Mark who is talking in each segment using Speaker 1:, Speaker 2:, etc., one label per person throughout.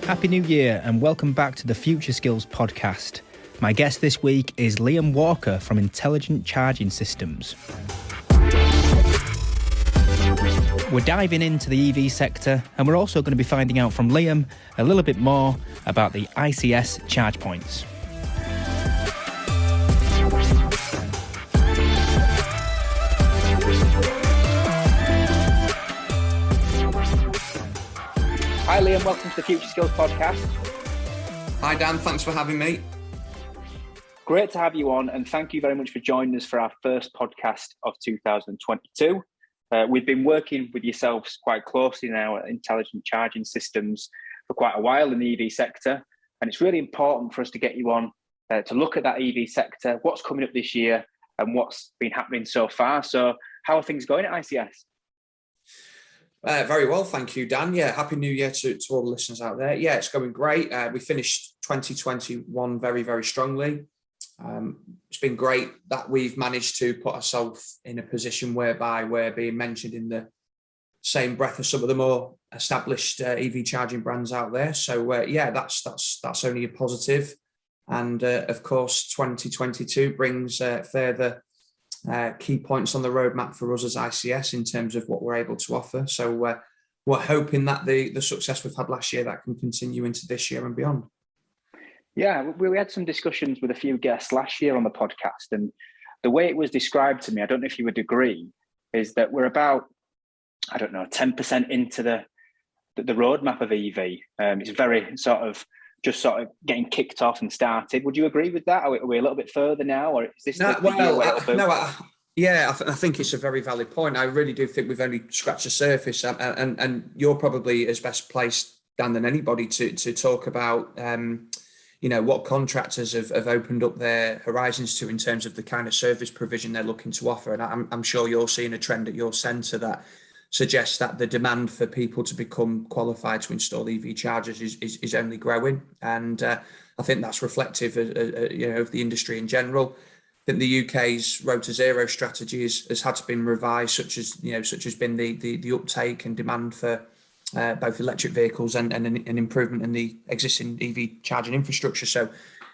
Speaker 1: Happy New Year and welcome back to the Future Skills podcast. My guest this week is Liam Walker from Intelligent Charging Systems. We're diving into the EV sector and we're also going to be finding out from Liam a little bit more about the ICS charge points. Hi Liam, welcome to the Future Skills podcast.
Speaker 2: Hi Dan, thanks for having me.
Speaker 1: Great to have you on and thank you very much for joining us for our first podcast of 2022. We've been working with yourselves quite closely now at Intelligent Charging Systems for quite a while in the EV sector, and it's really important for us to get you on to look at that EV sector, what's coming up this year and what's been happening so far. So how are things going at ICS?
Speaker 2: Very well, thank you, Dan. Yeah, Happy New Year to all the listeners out there. Yeah, it's going great. We finished 2021 very, very strongly. It's been great that we've managed to put ourselves in a position whereby we're being mentioned in the same breath as some of the more established EV charging brands out there. So yeah, that's only a positive. And of course, 2022 brings further key points on the roadmap for us as ICS in terms of what we're able to offer. So we're hoping that the success we've had last year, that can continue into this year and beyond.
Speaker 1: Yeah, we had some discussions with a few guests last year on the podcast, and the way it was described to me, I don't know if you would agree, is that we're about, 10% into the roadmap of EV. It's very sort of getting kicked off and started. Would you agree with that? Are we a little bit further now, or is this
Speaker 2: I think it's a very valid point. I really do think we've only scratched the surface, and you're probably as best placed, Dan, than anybody to talk about what contractors have opened up their horizons to in terms of the kind of service provision they're looking to offer. And I'm sure you're seeing a trend at your centre that suggests that the demand for people to become qualified to install EV chargers is only growing. And I think that's reflective of the industry in general. I think the UK's Road to Zero strategy has had to be revised, such as been the uptake and demand for both electric vehicles and an improvement in the existing EV charging infrastructure. So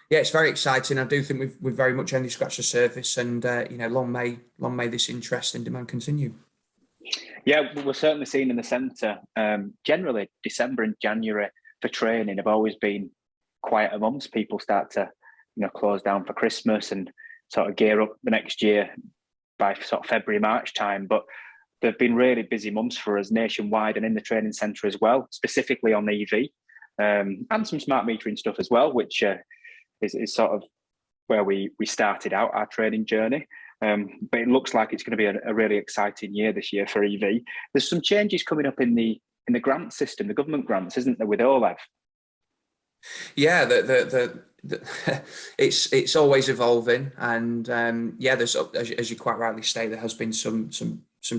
Speaker 2: yeah, it's very exciting. I do think we've very much only scratched the surface, and long may this interest and demand continue.
Speaker 1: Yeah, we're certainly seeing in the centre, generally December and January for training have always been quieter months. People start to, close down for Christmas and sort of gear up the next year by sort of February, March time. But they've been really busy months for us nationwide and in the training centre as well, specifically on EV and some smart metering stuff as well, which is sort of where we started out our training journey. But it looks like it's going to be a really exciting year this year for EV. There's some changes coming up in the grant system, the government grants, isn't there, with OLEV?
Speaker 2: Yeah, it's always evolving, and there's, as you quite rightly state, there has been some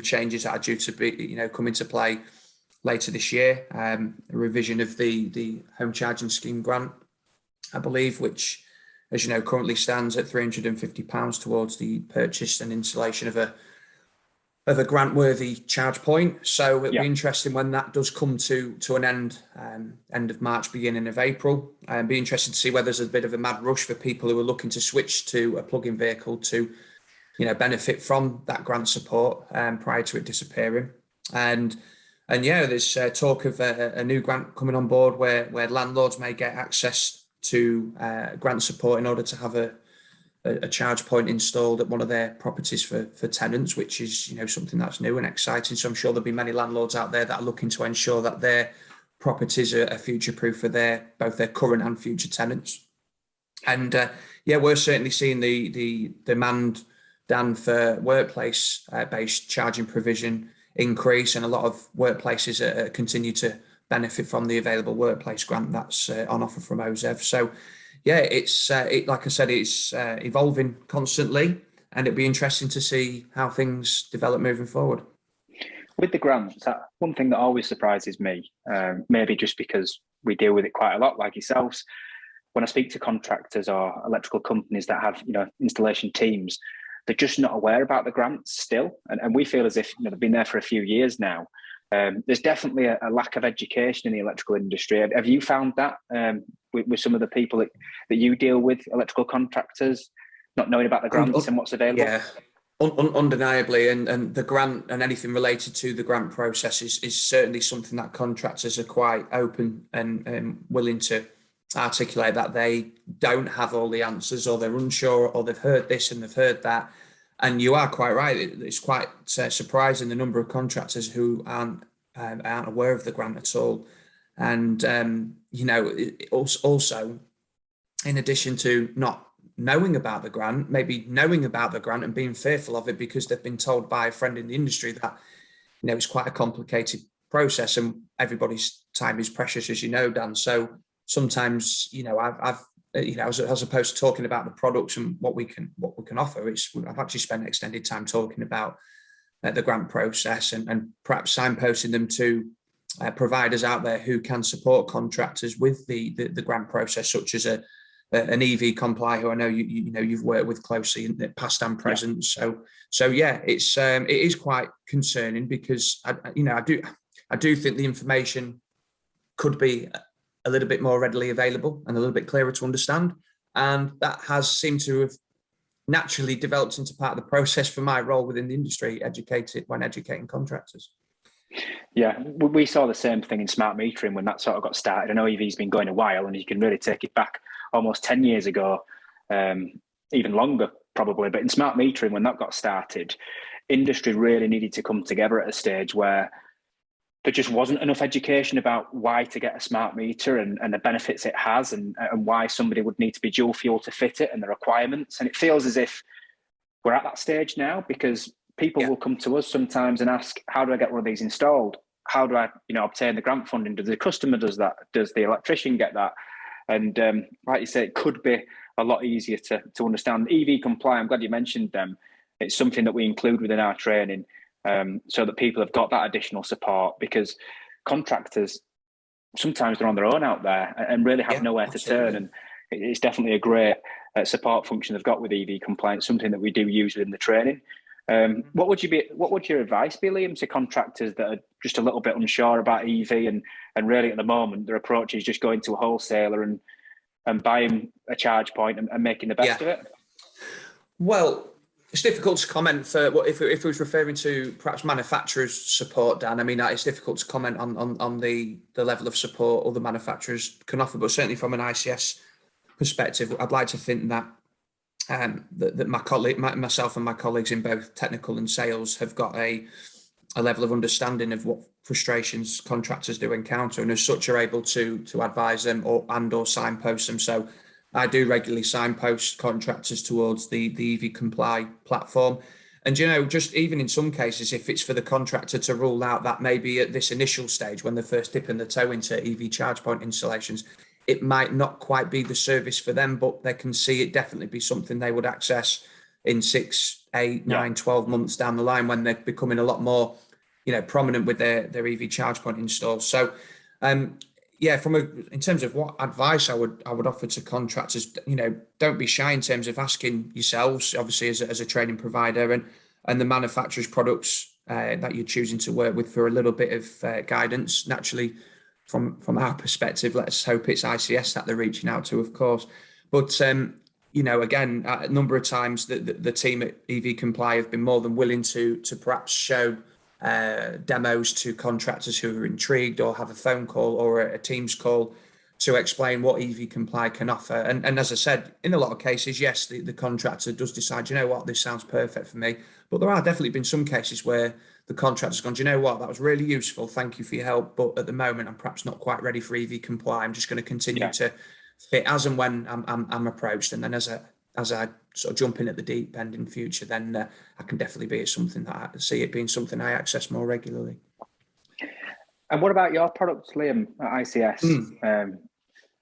Speaker 2: changes that are due to be come into play later this year. A revision of the home charging scheme grant, I believe, which, as you know, currently stands at £350 towards the purchase and installation of a grant-worthy charge point. So it'll be interesting when that does come to an end of March, beginning of April. Be interested to see whether there's a bit of a mad rush for people who are looking to switch to a plug-in vehicle to, benefit from that grant support prior to it disappearing. And there's talk of a new grant coming on board where landlords may get access to grant support in order to have a charge point installed at one of their properties for tenants, which is something that's new and exciting. So I'm sure there'll be many landlords out there that are looking to ensure that their properties are future-proof for both their current and future tenants. And we're certainly seeing the demand, Dan, for workplace based charging provision increase, and a lot of workplaces continue to benefit from the available workplace grant that's on offer from OZEV. So yeah, it's like I said, it's evolving constantly, and it'll be interesting to see how things develop moving forward.
Speaker 1: With the grants, one thing that always surprises me, maybe just because we deal with it quite a lot, like yourselves, when I speak to contractors or electrical companies that have installation teams, they're just not aware about the grants still, and we feel as if they've been there for a few years now. There's definitely a lack of education in the electrical industry. Have you found that with some of the people that you deal with, electrical contractors, not knowing about the grants and what's available?
Speaker 2: Yeah, undeniably, and the grant and anything related to the grant process is certainly something that contractors are quite open and willing to articulate that they don't have all the answers, or they're unsure, or they've heard this and they've heard that. And you are quite right. It's quite surprising the number of contractors who aren't aware of the grant at all. And also, in addition to not knowing about the grant, maybe knowing about the grant and being fearful of it because they've been told by a friend in the industry that it's quite a complicated process and everybody's time is precious, as you know, Dan. So sometimes I've as opposed to talking about the products and what we can offer, I've actually spent extended time talking about the grant process and perhaps signposting them to providers out there who can support contractors with the grant process, such as an EV Comply, who I know you've worked with closely in the past and present. Yeah. So yeah, it is quite concerning because I do think the information could be a little bit more readily available and a little bit clearer to understand, and that has seemed to have naturally developed into part of the process for my role within the industry, educating contractors.
Speaker 1: Yeah, we saw the same thing in smart metering when that sort of got started. I know EV's been going a while, and you can really take it back almost 10 years ago, even longer probably. But in smart metering, when that got started, industry really needed to come together at a stage where there just wasn't enough education about why to get a smart meter and the benefits it has, and why somebody would need to be dual fuel to fit it and the requirements. And it feels as if we're at that stage now, because people will come to us sometimes and ask, how do I get one of these installed? How do I, obtain the grant funding? Does the customer does that? Does the electrician get that? And like you say, it could be a lot easier to understand. EV Comply, I'm glad you mentioned them. It's something that we include within our training, so that people have got that additional support, because contractors, sometimes they're on their own out there and really have nowhere to turn. And it's definitely a great support function they've got with EV Compliance, something that we do use within the training. What would your advice be, Liam, to contractors that are just a little bit unsure about EV and really at the moment their approach is just going to a wholesaler and buying a charge point and making the best of it?
Speaker 2: Well, it's difficult to comment for if it was referring to perhaps manufacturers' support, Dan. I mean, it's difficult to comment on the level of support other manufacturers can offer, but certainly from an ICS perspective, I'd like to think that that myself and my colleagues in both technical and sales have got a level of understanding of what frustrations contractors do encounter, and as such are able to advise them or signpost them. So I do regularly signpost contractors towards the EV Comply platform. And, just even in some cases, if it's for the contractor to rule out that maybe at this initial stage, when they're first dipping the toe into EV charge point installations, it might not quite be the service for them, but they can see it definitely be something they would access in 6, 8, 9, 12 months down the line when they're becoming a lot more, prominent with their EV charge point installs. So, in terms of what advice I would offer to contractors, don't be shy in terms of asking yourselves, obviously as a training provider, and the manufacturer's products that you're choosing to work with for a little bit of guidance. Naturally, from our perspective, let's hope it's ICS that they're reaching out to, of course. But again, a number of times the team at EV Comply have been more than willing to perhaps show demos to contractors who are intrigued, or have a phone call or a Teams call to explain what EV Comply can offer. And as I said, in a lot of cases, yes, the contractor does decide, this sounds perfect for me. But there are definitely been some cases where the contractor's gone, that was really useful. Thank you for your help. But at the moment, I'm perhaps not quite ready for EV Comply. I'm just going to continue to fit as and when I'm approached. And then as I sort of jump in at the deep end in future, then I can definitely be something that I see it being something I access more regularly.
Speaker 1: And what about your products, Liam, at ICS?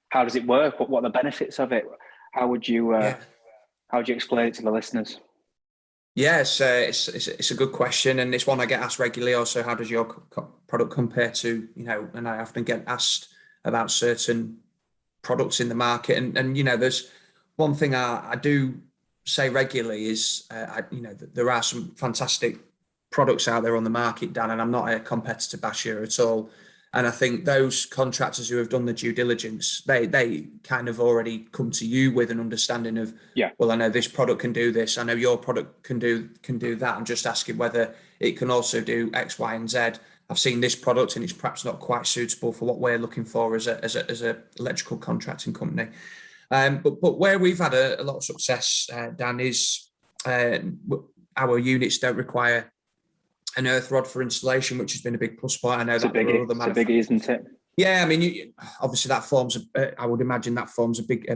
Speaker 1: How does it work? What are the benefits of it? How would you explain it to the listeners?
Speaker 2: Yes, it's a good question, and it's one I get asked regularly. Also, how does your product compare to, and I often get asked about certain products in the market, and there's one thing I do say regularly is, there are some fantastic products out there on the market, Dan, and I'm not a competitor basher at all. And I think those contractors who have done the due diligence, they kind of already come to you with an understanding of, well, I know this product can do this. I know your product can do that. I'm just asking whether it can also do X, Y, and Z. I've seen this product and it's perhaps not quite suitable for what we're looking for as a electrical contracting company. But where we've had a lot of success, Dan, is our units don't require an earth rod for installation, which has been a big plus point. I know that there are other manufacturers.
Speaker 1: It's a biggie, isn't it?
Speaker 2: Yeah, I mean, obviously that forms. I would imagine that forms a big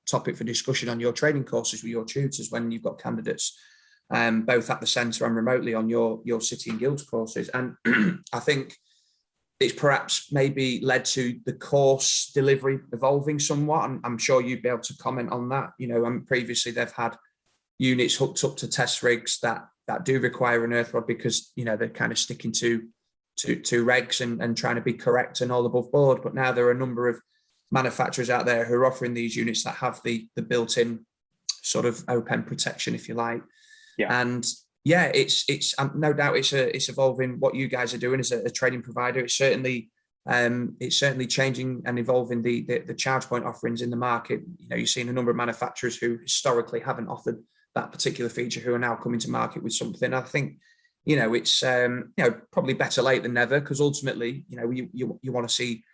Speaker 2: topic for discussion on your training courses with your tutors when you've got candidates, both at the centre and remotely on your city and guilds courses. And I think it's perhaps maybe led to the course delivery evolving somewhat. And I'm sure you'd be able to comment on that. And previously they've had units hooked up to test rigs that do require an earth rod because they're kind of sticking to regs and trying to be correct and all above board. But now there are a number of manufacturers out there who are offering these units that have the built-in sort of open protection, if you like.
Speaker 1: Yeah.
Speaker 2: And it's no doubt it's evolving. What you guys are doing as a training provider, it's certainly changing and evolving the charge point offerings in the market. You're seeing a number of manufacturers who historically haven't offered that particular feature who are now coming to market with something. I think it's probably better late than never, because ultimately you want to see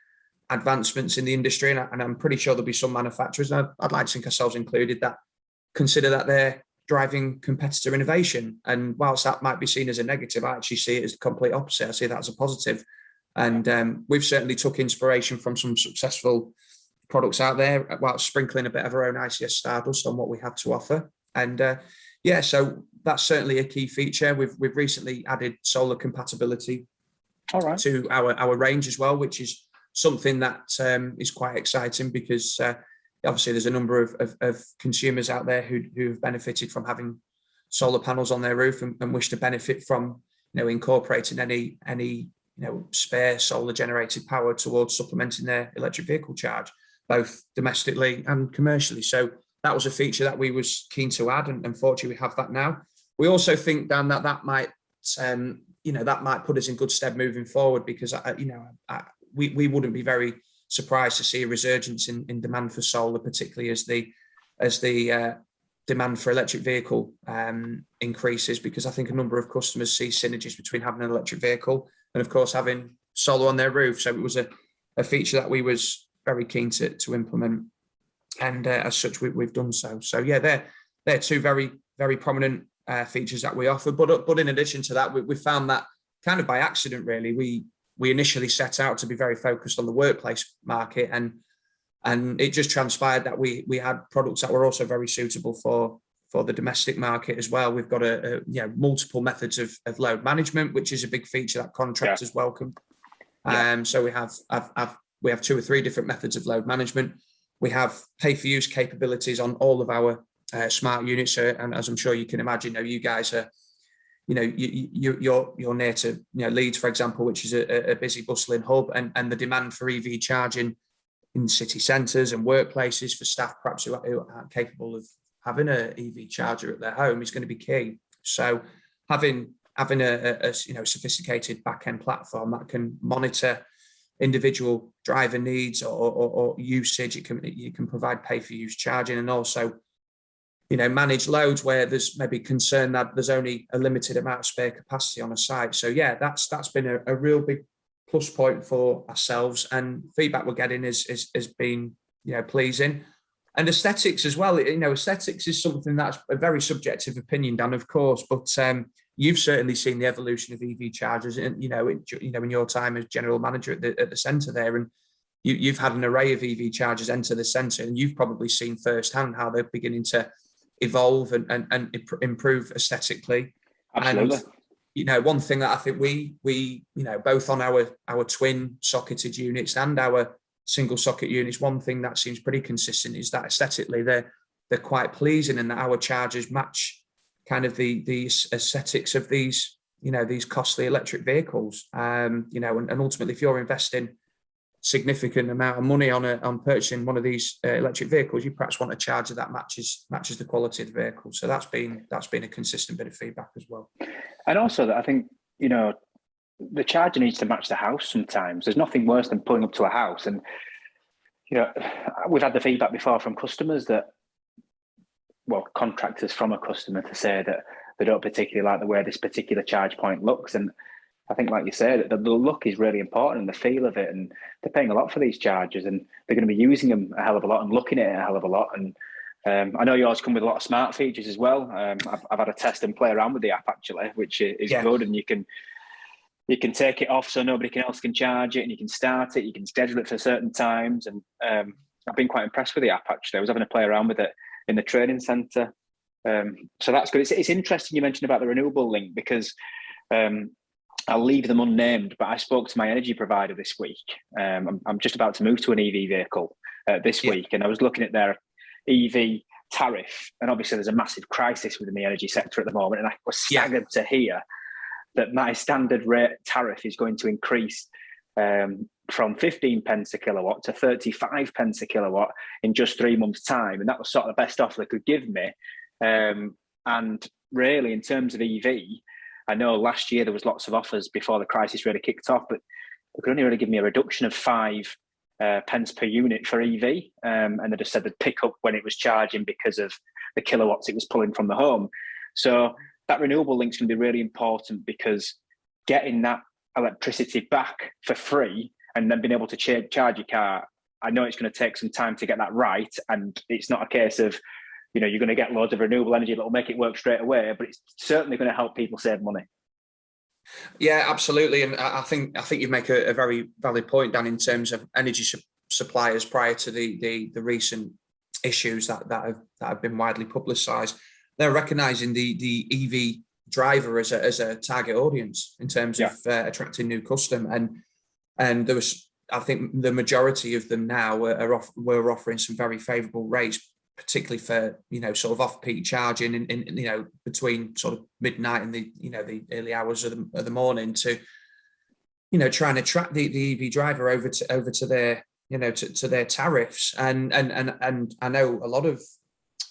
Speaker 2: advancements in the industry, and I'm pretty sure there'll be some manufacturers, and I'd like to think ourselves included, that consider that they're driving competitor innovation. And whilst that might be seen as a negative, I actually see it as the complete opposite. I see that as a positive. And we've certainly took inspiration from some successful products out there while sprinkling a bit of our own ICS stardust on what we have to offer. And so that's certainly a key feature. We've recently added solar compatibility to our range as well, which is something that is quite exciting, because obviously there's a number of consumers out there who have benefited from having solar panels on their roof and wish to benefit from incorporating any spare solar generated power towards supplementing their electric vehicle charge, both domestically and commercially. So that was a feature that we was keen to add, and unfortunately we have that now. We also think, Dan, that might put us in good stead moving forward, because we wouldn't be very surprised to see a resurgence in demand for solar, particularly as the demand for electric vehicle increases, because I think a number of customers see synergies between having an electric vehicle and, of course, having solar on their roof. So it was a feature that we was very keen to implement, and as such we've done so. So yeah, they're two very, very prominent features that we offer. But in addition to that, we found that kind of by accident, really. We initially set out to be very focused on the workplace market, and it just transpired that we had products that were also very suitable for the domestic market as well. We've got multiple methods of load management, which is a big feature that contractors welcome. So we have 2 or 3 different methods of load management. We have pay-for-use capabilities on all of our smart units, and as I'm sure you can imagine, you guys are, you're near to Leeds, for example, which is a busy, bustling hub, and the demand for EV charging in city centres and workplaces for staff perhaps who aren't capable of having an EV charger at their home is going to be key. So having a sophisticated back-end platform that can monitor individual driver needs or usage, you can provide pay-for-use charging, and also manage loads where there's maybe concern that there's only a limited amount of spare capacity on a site. So yeah, that's been a real big plus point for ourselves, and feedback we're getting has been pleasing. And aesthetics as well. Aesthetics is something that's a very subjective opinion, Dan, of course, but you've certainly seen the evolution of EV chargers, and in your time as general manager at the centre there, and you've had an array of EV chargers enter the centre, and you've probably seen firsthand how they're beginning to evolve and improve aesthetically.
Speaker 1: Absolutely.
Speaker 2: And one thing that I think we both on our twin socketed units and our single socket units, one thing that seems pretty consistent is that aesthetically they're quite pleasing, and that our chargers match kind of the aesthetics of these costly electric vehicles. And ultimately, if you're investing significant amount of money on purchasing one of these electric vehicles, you perhaps want a charger that matches the quality of the vehicle. So that's been a consistent bit of feedback as well.
Speaker 1: And also that I think, you know, the charger needs to match the house sometimes. There's nothing worse than pulling up to a house and, you know, we've had the feedback before from customers that, well, contractors from a customer to say that they don't particularly like the way this particular charge point looks. And I think, like you said, the look is really important and the feel of it. And they're paying a lot for these chargers and they're going to be using them a hell of a lot and looking at it a hell of a lot. And I know yours come with a lot of smart features as well. I've had a test and play around with the app actually, which is good. And you can take it off so nobody else can charge it, and you can start it. You can schedule it for certain times. And I've been quite impressed with the app actually. I was having a play around with it in the training centre. So that's good. It's interesting you mentioned about the renewable link because I'll leave them unnamed, but I spoke to my energy provider this week. I'm just about to move to an EV vehicle this week, and I was looking at their EV tariff, and obviously there's a massive crisis within the energy sector at the moment, and I was staggered to hear that my standard rate tariff is going to increase from 15 pence a kilowatt to 35 pence a kilowatt in just 3 months' time, and that was sort of the best offer they could give me. And really, in terms of EV, I know last year there was lots of offers before the crisis really kicked off, but they could only really give me a reduction of 5 pence per unit for EV. And they just said they'd pick up when it was charging because of the kilowatts it was pulling from the home. So that renewable link's going to be really important because getting that electricity back for free and then being able to charge your car, I know it's going to take some time to get that right. And it's not a case of, you know, you're going to get loads of renewable energy that will make it work straight away, but it's certainly going to help people save money.
Speaker 2: Yeah, absolutely. And I think you make a very valid point, Dan, in terms of energy suppliers prior to the recent issues that have been widely publicised. They're recognising the EV driver as a target audience in terms of attracting new custom. And there was, I think, the majority of them now were offering some very favourable rates, particularly for, you know, sort of off-peak charging in you know, between sort of midnight and the early hours of the morning to, you know, try and attract the EV driver over to their, you know, to their tariffs. And I know a lot of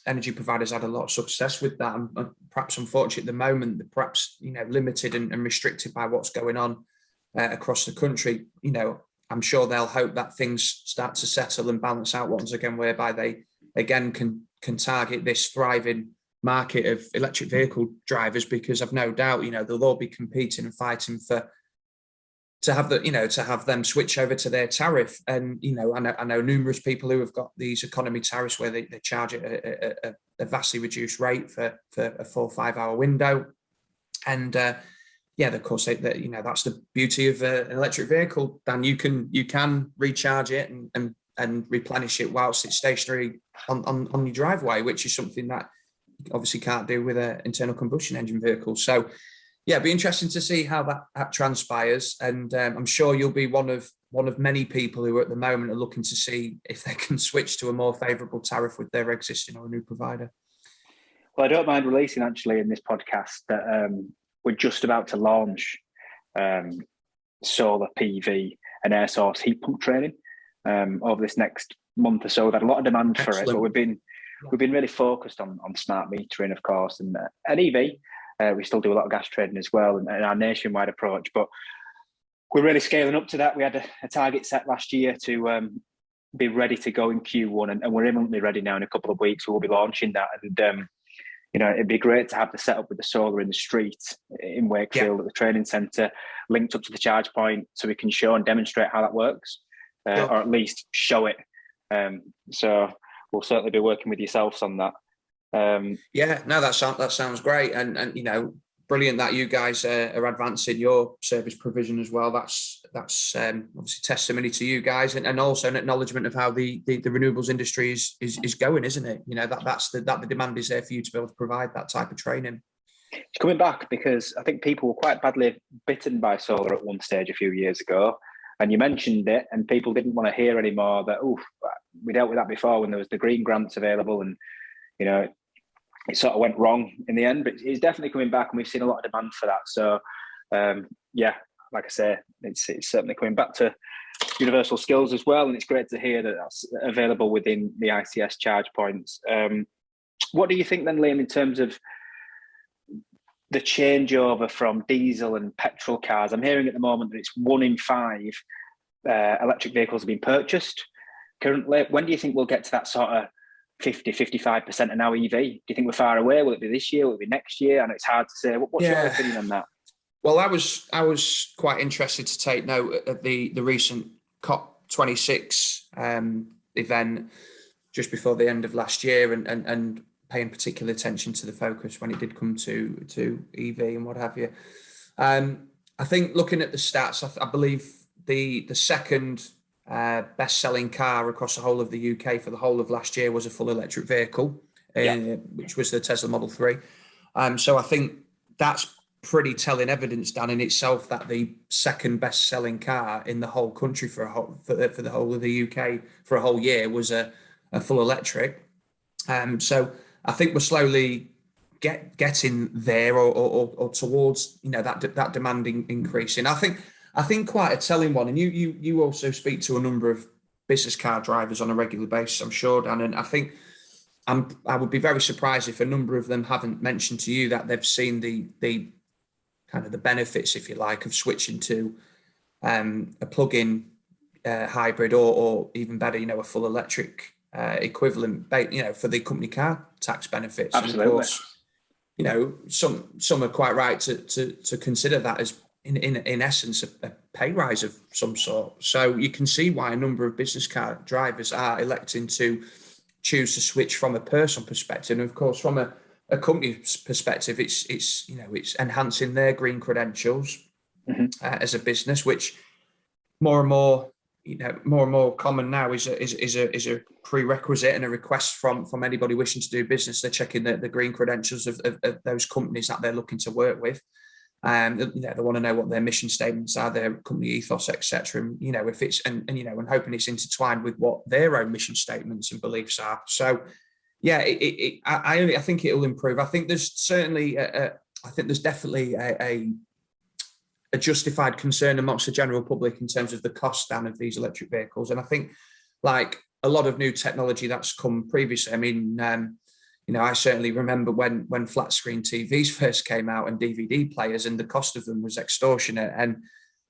Speaker 2: energy providers had a lot of success with that, and perhaps unfortunately at the moment they're perhaps, you know, limited and restricted by what's going on across the country. You know, I'm sure they'll hope that things start to settle and balance out once again, whereby they again can target this thriving market of electric vehicle drivers, because I've no doubt, you know, they'll all be competing and fighting to have them switch over to their tariff. And, you know, I know numerous people who have got these economy tariffs where they charge a vastly reduced rate for a 4 or 5 hour window. And of course, you know, that's the beauty of an electric vehicle. Dan, you can recharge it and replenish it whilst it's stationary on your driveway, which is something that you obviously can't do with an internal combustion engine vehicle. So yeah, it'd be interesting to see how that transpires. And I'm sure you'll be one of many people who at the moment are looking to see if they can switch to a more favourable tariff with their existing or a new provider.
Speaker 1: Well, I don't mind releasing actually in this podcast that we're just about to launch solar PV and air source heat pump training over this next month or so. We've had a lot of demand for it, but we've been really focused on smart metering, of course, and EV. We still do a lot of gas trading as well, and our nationwide approach. But we're really scaling up to that. We had a target set last year to be ready to go in Q1, and we're imminently ready now. In a couple of weeks, we will be launching that. And you know, it'd be great to have the setup with the solar in the street in Wakefield at the training centre, linked up to the charge point, so we can show and demonstrate how that works, or at least show it. So we'll certainly be working with yourselves on that.
Speaker 2: That sounds great, and you know, brilliant that you guys are advancing your service provision as well. That's obviously testimony to you guys, and also an acknowledgement of how the renewables industry is going, isn't it? You know, that the demand is there for you to be able to provide that type of training.
Speaker 1: It's coming back because I think people were quite badly bitten by solar at one stage a few years ago, and you mentioned it, and people didn't want to hear anymore that we dealt with that before when there was the green grants available, and you know, it sort of went wrong in the end, but it's definitely coming back, and we've seen a lot of demand for that. So, like I say, it's certainly coming back to universal skills as well, and it's great to hear that that's available within the ICS charge points. What do you think then, Liam, in terms of the changeover from diesel and petrol cars? I'm hearing at the moment that it's 1 in 5 electric vehicles have been purchased currently. When do you think we'll get to that sort of 50-55% are now EV? Do you think we're far away? Will it be this year? Will it be next year? I know it's hard to say. What's your opinion on that?
Speaker 2: Well, I was quite interested to take note at the recent COP26 event just before the end of last year, and paying particular attention to the focus when it did come to EV and what have you. I think looking at the stats, I believe the second best-selling car across the whole of the UK for the whole of last year was a full electric vehicle, which was the Tesla Model 3. So I think that's pretty telling evidence, Dan, in itself, that the second best-selling car in the whole country for the whole of the UK for a whole year was a full electric. So I think we're slowly getting there, or towards that demand increasing. I think quite a telling one, and you also speak to a number of business car drivers on a regular basis, I'm sure, Dan, and I think I would be very surprised if a number of them haven't mentioned to you that they've seen the kind of the benefits, if you like, of switching to a plug-in hybrid, or even better, a full electric equivalent, for the company car tax benefits.
Speaker 1: Absolutely.
Speaker 2: And of course, some are quite right to consider that as in essence a pay rise of some sort. So you can see why a number of business car drivers are electing to choose to switch from a personal perspective, and of course from a company perspective, it's enhancing their green credentials as a business, which more and more common now is a prerequisite and a request from anybody wishing to do business. They're checking the green credentials of those companies that they're looking to work with. They want to know what their mission statements are, their company ethos, etc. And if it's and hoping it's intertwined with what their own mission statements and beliefs are. So, yeah, I think it will improve. I think there's certainly there's definitely a justified concern amongst the general public in terms of the cost down of these electric vehicles, and I think like a lot of new technology that's come previously. I mean, I certainly remember when flat screen TVs first came out and DVD players, and the cost of them was extortionate.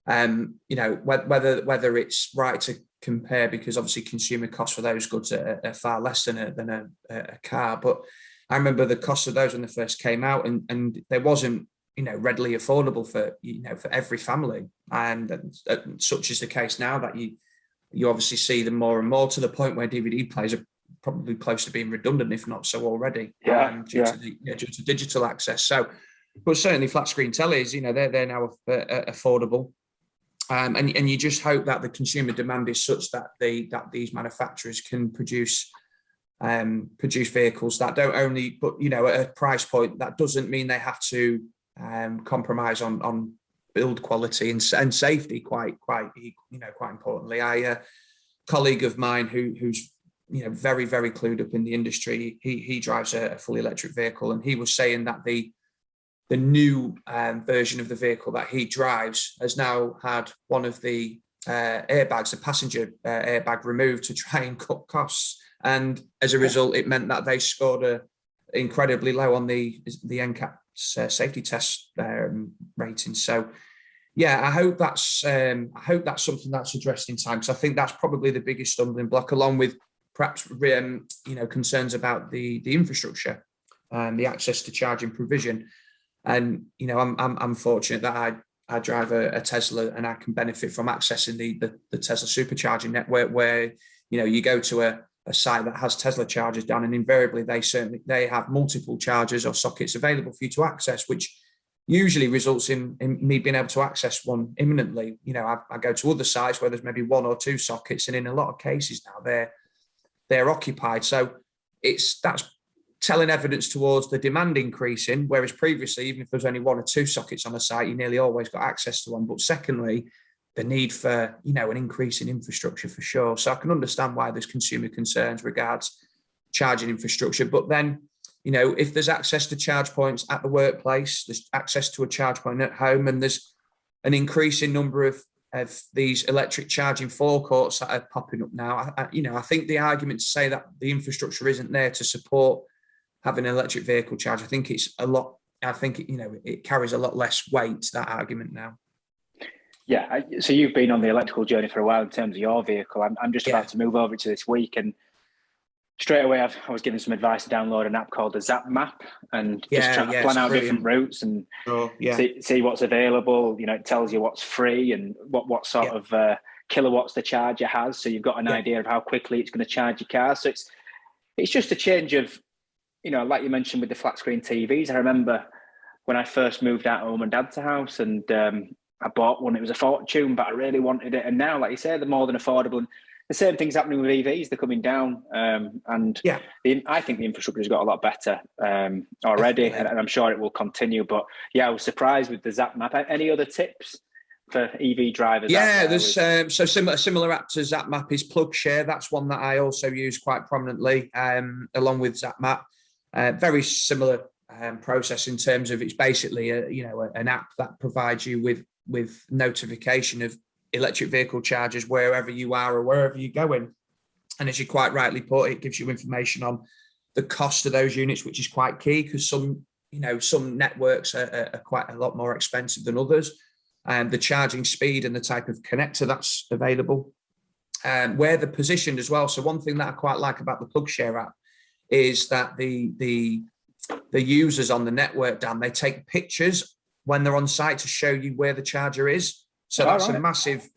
Speaker 2: And whether it's right to compare, because obviously consumer costs for those goods are far less than a car. But I remember the cost of those when they first came out, and there wasn't readily affordable for every family, and such is the case now that you obviously see them more and more, to the point where DVD players are probably close to being redundant, if not so already, due to digital access. So, but certainly flat screen tellies, they're now affordable, and you just hope that the consumer demand is such that these manufacturers can produce vehicles that don't only, but at a price point that doesn't mean they have to compromise on build quality and safety. Quite importantly, a colleague of mine who's very, very clued up in the industry, he drives a fully electric vehicle, and he was saying that the new version of the vehicle that he drives has now had one of the airbags, the passenger airbag, removed to try and cut costs, and as a result it meant that they scored incredibly low on the NCAP safety test rating. So yeah, I hope that's something that's addressed in time, because I think that's probably the biggest stumbling block, along with perhaps concerns about the infrastructure and the access to charging provision. And I'm fortunate that I drive a Tesla, and I can benefit from accessing the Tesla supercharging network, where you go to a site that has Tesla chargers down, and invariably they have multiple chargers or sockets available for you to access, which usually results in me being able to access one imminently. I go to other sites where there's maybe one or two sockets, and in a lot of cases now they're occupied. So that's telling evidence towards the demand increasing, whereas previously, even if there's only one or two sockets on a site, you nearly always got access to one. But secondly, the need for an increase in infrastructure, for sure. So I can understand why there's consumer concerns regards charging infrastructure. But then, if there's access to charge points at the workplace, there's access to a charge point at home, and there's an increasing number of of these electric charging forecourts that are popping up now. I think the argument to say that the infrastructure isn't there to support having an electric vehicle charge, I think it's a lot. I think it carries a lot less weight, that argument now.
Speaker 1: Yeah, so you've been on the electrical journey for a while in terms of your vehicle. I'm just about to move over to this week, and straight away I was given some advice to download an app called the Zap Map and just try to plan out different routes and see what's available. It tells you what's free and what sort of kilowatts the charger has, so you've got an idea of how quickly it's going to charge your car. So it's just a change of, like you mentioned with the flat screen TVs. I remember when I first moved out of mum and dad's house, and I bought one. It was a fortune, but I really wanted it. And now, like you say, they're more than affordable. And the same thing's happening with EVs. They're coming down. I think the infrastructure has got a lot better already, and I'm sure it will continue. But yeah, I was surprised with the Zap Map. Any other tips for EV drivers?
Speaker 2: Yeah, there's similar app to Zap Map is PlugShare. That's one that I also use quite prominently, along with Zap Map. Very similar process in terms of it's basically an app that provides you with notification of electric vehicle chargers wherever you are or wherever you're going. And as you quite rightly put, it gives you information on the cost of those units, which is quite key because some networks are quite a lot more expensive than others. And the charging speed and the type of connector that's available, and where they're positioned as well. So one thing that I quite like about the PlugShare app is that the users on the network, Dan, they take pictures when they're on site to show you where the charger is. So that's a massive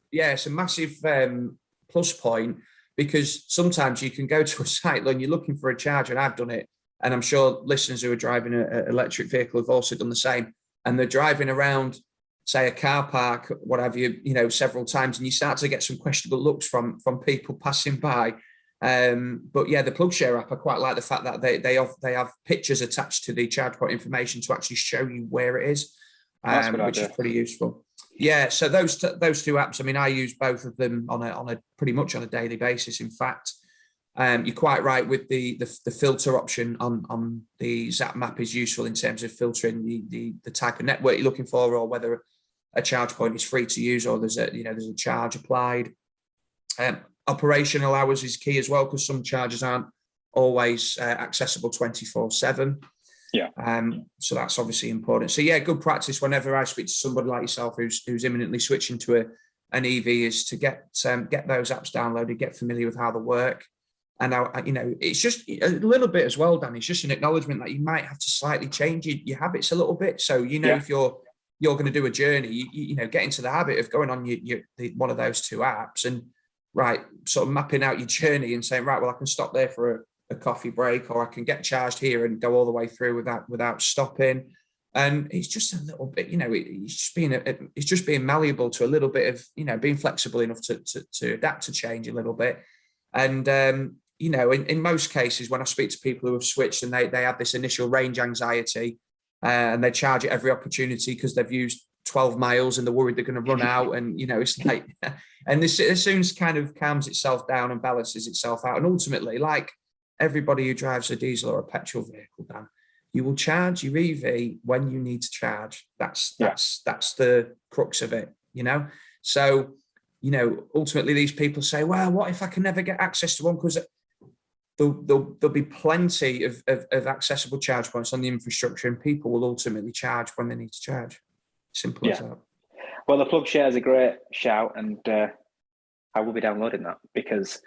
Speaker 2: plus point, because sometimes you can go to a site when you're looking for a charger, and I've done it, and I'm sure listeners who are driving an electric vehicle have also done the same, and they're driving around, say, a car park, what have you, several times, and you start to get some questionable looks from people passing by. But yeah, the PlugShare app, I quite like the fact that they have pictures attached to the charge point information to actually show you where it is, which is pretty useful. Yeah, so those two apps, I mean, I use both of them on a pretty much on a daily basis. In fact, you're quite right with the filter option on the Zap Map is useful in terms of filtering the type of network you're looking for, or whether a charge point is free to use or there's a charge applied. Operational hours is key as well, because some chargers aren't always accessible 24/7. Yeah. So that's obviously important. So yeah, good practice whenever I speak to somebody like yourself who's imminently switching to an EV is to get those apps downloaded, get familiar with how they work. And it's just a little bit as well, Dan. It's just an acknowledgement that you might have to slightly change your habits a little bit. So if you're going to do a journey, get into the habit of going on one of those two apps and sort of mapping out your journey and saying, right, well, I can stop there for a coffee break, or I can get charged here and go all the way through without stopping. And it's just a little bit, it's just being malleable to a little bit of, being flexible enough to adapt to change a little bit. And in most cases, when I speak to people who have switched and they have this initial range anxiety, and they charge at every opportunity because they've used 12 miles and they're worried they're going to run out, and it's like, and this as soon as kind of calms itself down and balances itself out, and ultimately, like everybody who drives a diesel or a petrol vehicle, Dan, you will charge your EV when you need to charge. That's the crux of it, So, ultimately these people say, well, what if I can never get access to one? Because there'll be plenty of accessible charge points on the infrastructure, and people will ultimately charge when they need to charge. Simple as that.
Speaker 1: Well, the PlugShare is a great shout, and I will be downloading that because,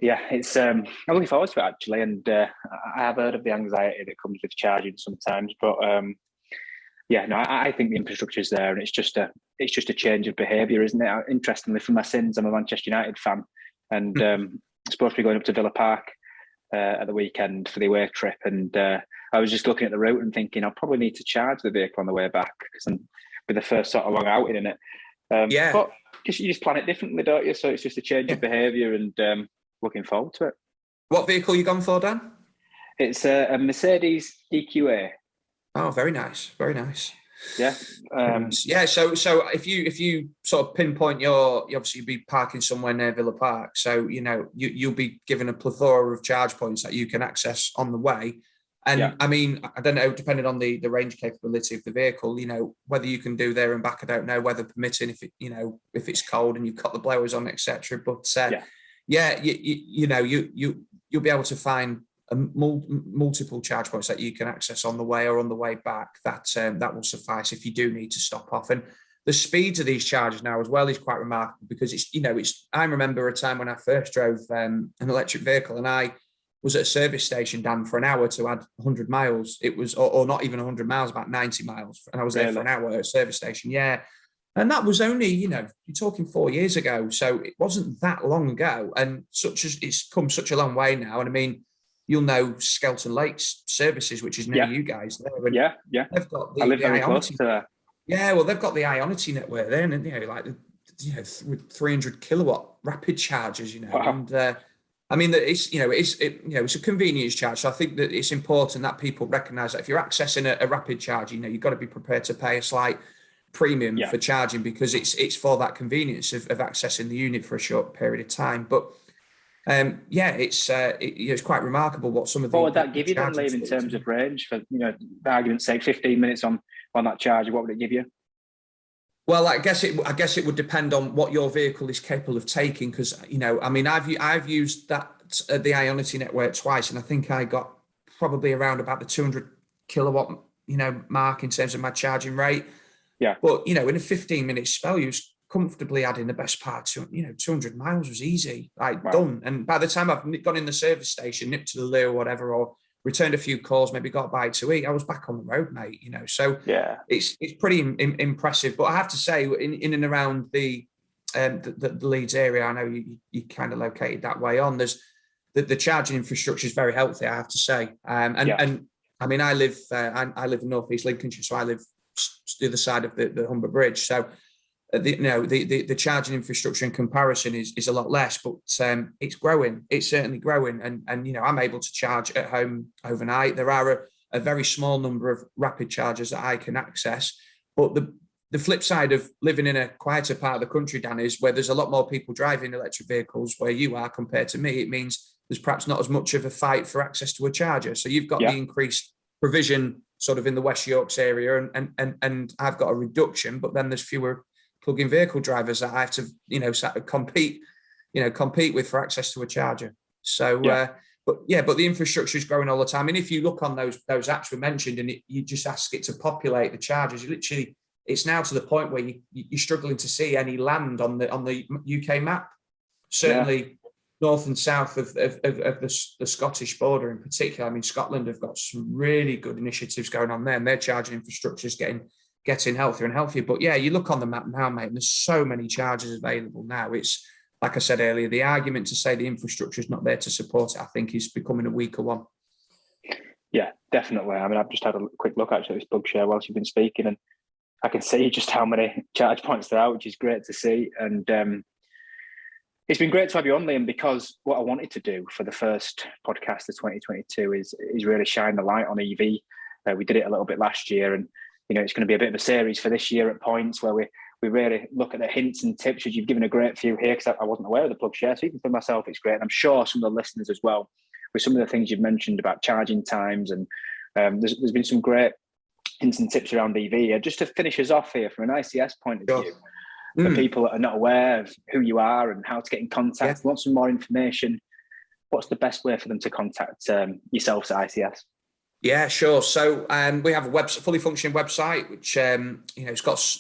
Speaker 1: it's I'm looking forward to it actually, and I have heard of the anxiety that comes with charging sometimes, but I think the infrastructure is there, and it's just a change of behaviour, isn't it? Interestingly, for my sins, I'm a Manchester United fan, and supposed to be going up to Villa Park at the weekend for the away trip, and I was just looking at the route and thinking I'll probably need to charge the vehicle on the way back because I'm with the first sort of long outing in it. But you just plan it differently, don't you? So it's just a change of behaviour, and looking forward to it.
Speaker 2: What vehicle you gone for, Dan?
Speaker 1: It's a Mercedes EQA.
Speaker 2: Oh, very nice, very nice.
Speaker 1: Yeah.
Speaker 2: So if you sort of pinpoint you obviously you'll be parking somewhere near Villa Park, so you'll be given a plethora of charge points that you can access on the way. And I mean, I don't know, depending on the range capability of the vehicle, you know, whether you can do there and back, I don't know, weather permitting, if it, you know, if it's cold and you've got the blowers on, etc. But you know, you'll be able to find multiple charge points that you can access on the way or on the way back. That will suffice if you do need to stop off. And the speeds of these chargers now as well is quite remarkable, because it's, you know, I remember a time when I first drove an electric vehicle, and I was at a service station, Dan, for an hour to add 100 miles. It was, or not even 100 miles, about 90 miles. And I was there for an hour at a service station. Yeah. And that was only, you know, you're talking 4 years ago. So it wasn't that long ago. And it's come such a long way now. And I mean, you'll know Skelton Lakes Services, which is near you guys there. And they've got the,
Speaker 1: I live very close to that.
Speaker 2: Yeah, well, they've got the Ionity network there, and, you know, like, you know, with 300 kilowatt rapid chargers, you know. Wow. And I mean, that it's, you know, it's a convenience charge. So I think that it's important that people recognise that if you're accessing a rapid charge, you know, you've got to be prepared to pay a slight premium for charging, because it's for that convenience of accessing the unit for a short period of time. But it's quite remarkable what some of the.
Speaker 1: What would that give you then, Liam, in terms of range? For, you know, for argument's sake, 15 minutes on that charger, what would it give you?
Speaker 2: Well, I guess it would depend on what your vehicle is capable of taking, because, you know, I mean, I've used that the Ionity network twice, and I think I got probably around about the 200 kilowatt, you know, mark in terms of my charging rate. Yeah. But, you know, in a 15-minute spell, you was comfortably adding the best part to, you know, 200 miles was easy, like done. And by the time I've gone in the service station, nipped to the loo or whatever, or returned a few calls, maybe got a bite to eat, I was back on the road, mate, you know. So it's pretty impressive. But I have to say, in and around the Leeds area, I know you kind of located that way on, there's the charging infrastructure is very healthy, I have to say. And I mean, I live in North East Lincolnshire, so I live the other side of the Humber Bridge. So the charging infrastructure in comparison is a lot less, but it's growing. It's certainly growing, and you know, I'm able to charge at home overnight. There are a very small number of rapid chargers that I can access, but the flip side of living in a quieter part of the country, Dan, is where there's a lot more people driving electric vehicles where you are compared to me. It means there's perhaps not as much of a fight for access to a charger. So you've got the increased provision sort of in the West Yorks area, and I've got a reduction, but then there's fewer plug-in vehicle drivers that I have to, you know, compete with for access to a charger. So, but the infrastructure is growing all the time. And if you look on those apps we mentioned, and you just ask it to populate the chargers, it's now to the point where you're struggling to see any land on the UK map. Certainly, north and south of the Scottish border in particular. I mean, Scotland have got some really good initiatives going on there, and their charging infrastructure is getting healthier and healthier. But yeah, you look on the map now, mate, and there's so many chargers available now. It's, like I said earlier, the argument to say the infrastructure is not there to support it, I think, is becoming a weaker one.
Speaker 1: Yeah, definitely. I mean, I've just had a quick look actually at this bug share whilst you've been speaking, and I can see just how many charge points there are, which is great to see. And it's been great to have you on, Liam, because what I wanted to do for the first podcast of 2022 is really shine the light on EV. We did it a little bit last year, and you know, it's going to be a bit of a series for this year at points where we really look at the hints and tips, which you've given a great few here, because I wasn't aware of the plug share. So even for myself, it's great. And I'm sure some of the listeners as well, with some of the things you've mentioned about charging times, and there's been some great hints and tips around EV. Just to finish us off here from an ICS point of view, for people that are not aware of who you are and how to get in contact, want some more information, what's the best way for them to contact yourselves at ICS?
Speaker 2: Yeah, sure. So we have a fully functioning website, which it's got,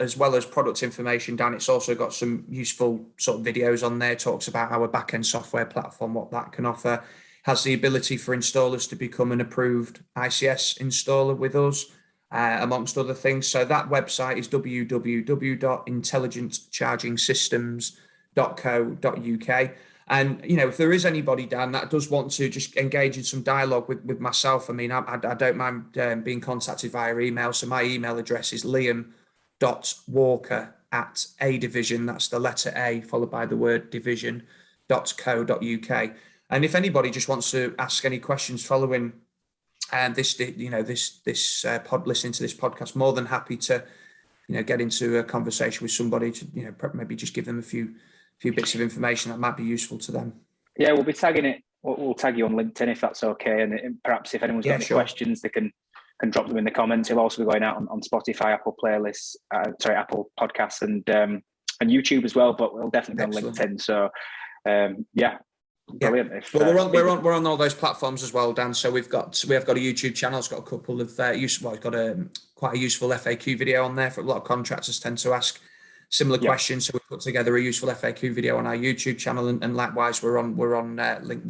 Speaker 2: as well as product information, Dan, it's also got some useful sort of videos on there. Talks about our back-end software platform, what that can offer. Has the ability for installers to become an approved ICS installer with us, amongst other things. So that website is www.intelligentchargingsystems.co.uk. And, you know, if there is anybody, Dan, that does want to just engage in some dialogue with myself, I mean, I don't mind being contacted via email. So my email address is liam.walker@adivision, that's the letter A followed by the word division.co.uk. And if anybody just wants to ask any questions following listening to this podcast, more than happy to, you know, get into a conversation with somebody to, you know, maybe just give them a few bits of information that might be useful to them.
Speaker 1: Yeah, we'll be tagging it we'll tag you on LinkedIn if that's okay. And perhaps if anyone's got any questions, they can drop them in the comments. He'll also be going out on Spotify, Apple playlists, Apple Podcasts, and YouTube as well. But we'll definitely be on LinkedIn. So brilliant.
Speaker 2: We're on all those platforms as well, Dan. So we have got a YouTube channel. It's got a couple of it's got quite a useful FAQ video on there. For a lot of contractors tend to ask similar questions, so we put together a useful FAQ video on our YouTube channel, and likewise we're on we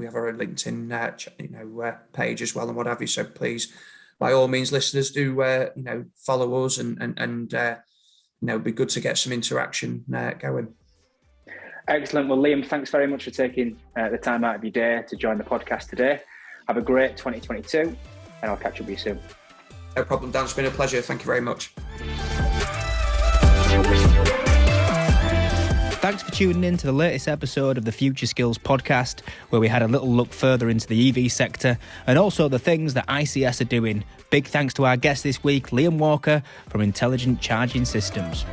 Speaker 2: have our own LinkedIn page as well and what have you. So please, by all means, listeners, do follow us and it'd be good to get some interaction going.
Speaker 1: Excellent. Well, Liam, thanks very much for taking the time out of your day to join the podcast today. Have a great 2022, and I'll catch up with you soon.
Speaker 2: No problem, Dan. It's been a pleasure. Thank you very much.
Speaker 3: Thanks for tuning in to the latest episode of the Future Skills podcast, where we had a little look further into the EV sector and also the things that ICS are doing. Big thanks to our guest this week, Liam Walker from Intelligent Charging Systems.